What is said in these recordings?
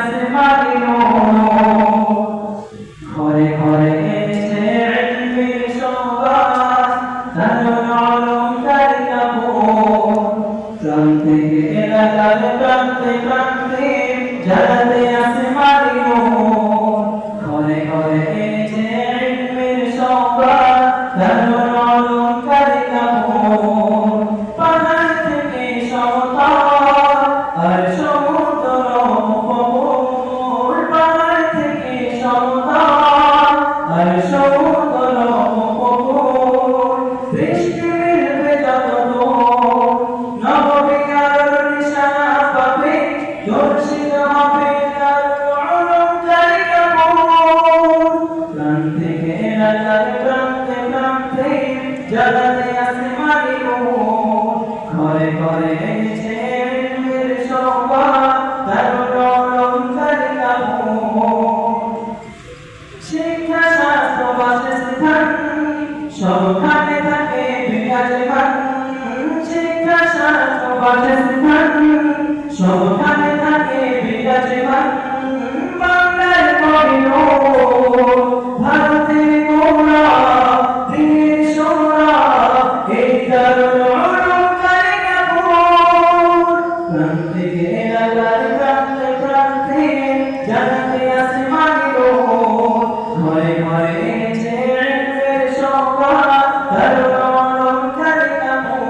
আসমানিনো ঘরে ঘরে এসে ইলমের সুবাস দারুল উলুম তারিকাপুর প্রান্তে এলাকার প্রান্তে প্রান্তে জ্বালাতে আসমানিনো ঘরে ঘরে এসে ইলমের সুবাস দারুল উলুম তারিকাপুর পাহাড় থেকে সমতল আর সমুদ্র উপকূল পাহাড় থেকে সমতল আর সমুদ্র উপকূল বৃষ্টি মিলবে যতদূর নববী আলোর নিশানা পাবে দর্শিত হবে দারুল উলুম তারিকাপুর প্রান্তে এলাকার প্রান্তে প্রান্তে জ্বালাতে আসমানিনো ঘরে ঘরে এসে ইলমের সুবাস দারুল উলুম তারিকাপুর শিক্ষা শাস্ত্র বাসস্থান সবখানে থাকে বিরাজমান শিক্ষা শাস্ত্র বাসস্থান সবখানে থাকে বিরাজমান বাংলার কবির ভারতের গৌরব দিনের সৌরভ এই দারুল উলুম তারিকাপুর প্রান্তে এলাকার প্রান্তে প্রান্তে জ্বালাতে আসমানিনো ঘরে ঘরে এসে ইলমের সুবাস দারুল উলুম তারিকাপুর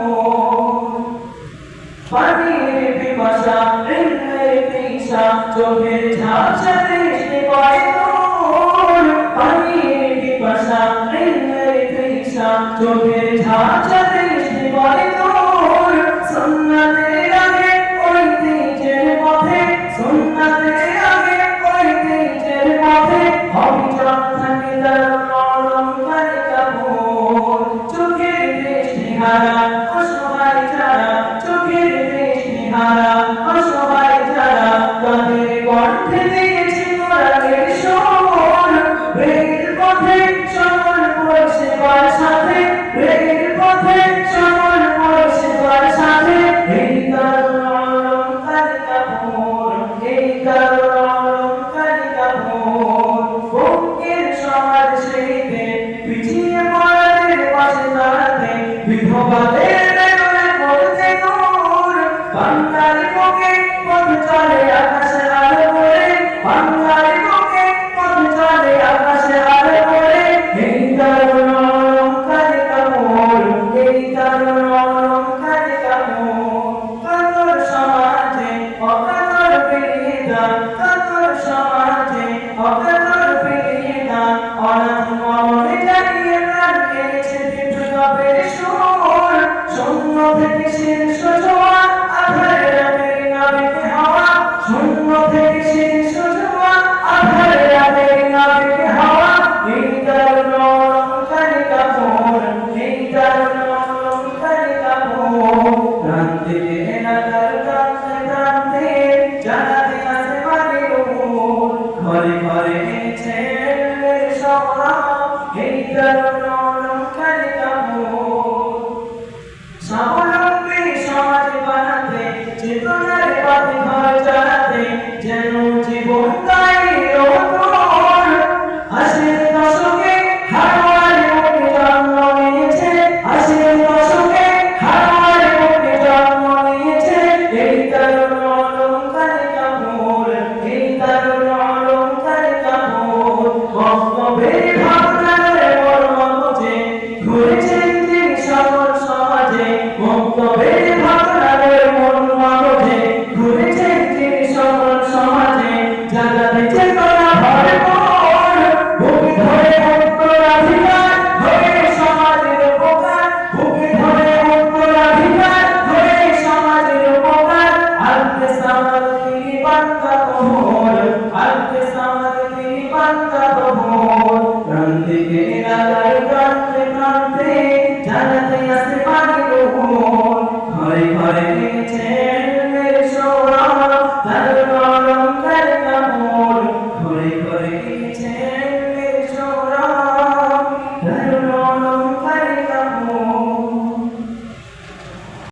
পানির পিপাসা ইলমের তৃষা চোখের ঝাপসা দৃষ্টি করে দূর পানির পিপাসা ইলমের তৃষা চোখের ঝাপসা দৃষ্টি করে দূর সুন্নাতের আগে ঐতিহ্যের পথে সুন্নাতের আগে ঐতিহ্যের পথে অবিচল থাকে দারুল উলুম তারিকাপুর চোখের দৃষ্টিহারা অসহায় যারা চোখের দৃষ্টিহারা অসহায় যারা তাদের কণ্ঠে দিয়েছি কোরআনের সুর ব্রেকের পথে সকল পরিষেবার সাথে ব্রেকের পথে সকল পরিষেবার সাথে এই দারুল উলুম তারিকাপুর এই দারুল উলুম তারিকাপুর বুকের সমাজ সেইতে পিছিয়ে পড়াদের পাশে দাঁড়াতে বিধবাদের বেদনা করতে দূর বাংলার বুকে পথ চলে আকাশে আলো করে বাংলার বুকে পথ চলে আকাশে আলো করে এই দারুল উলুম তারিকাপুর এই দারুল উলুম তারিকাপুর কাতর সমাজে অকাতর বিধান কাতর সমাজে অকাতর বিধান অনাথ মরণে জানিয়ে প্রাণ কেড়েছে বিপ্লবের সুর শূন্য থেকে শীর্ষ ছোঁয়া আধারে রাতের নাবিক হওয়া শূন্য থেকে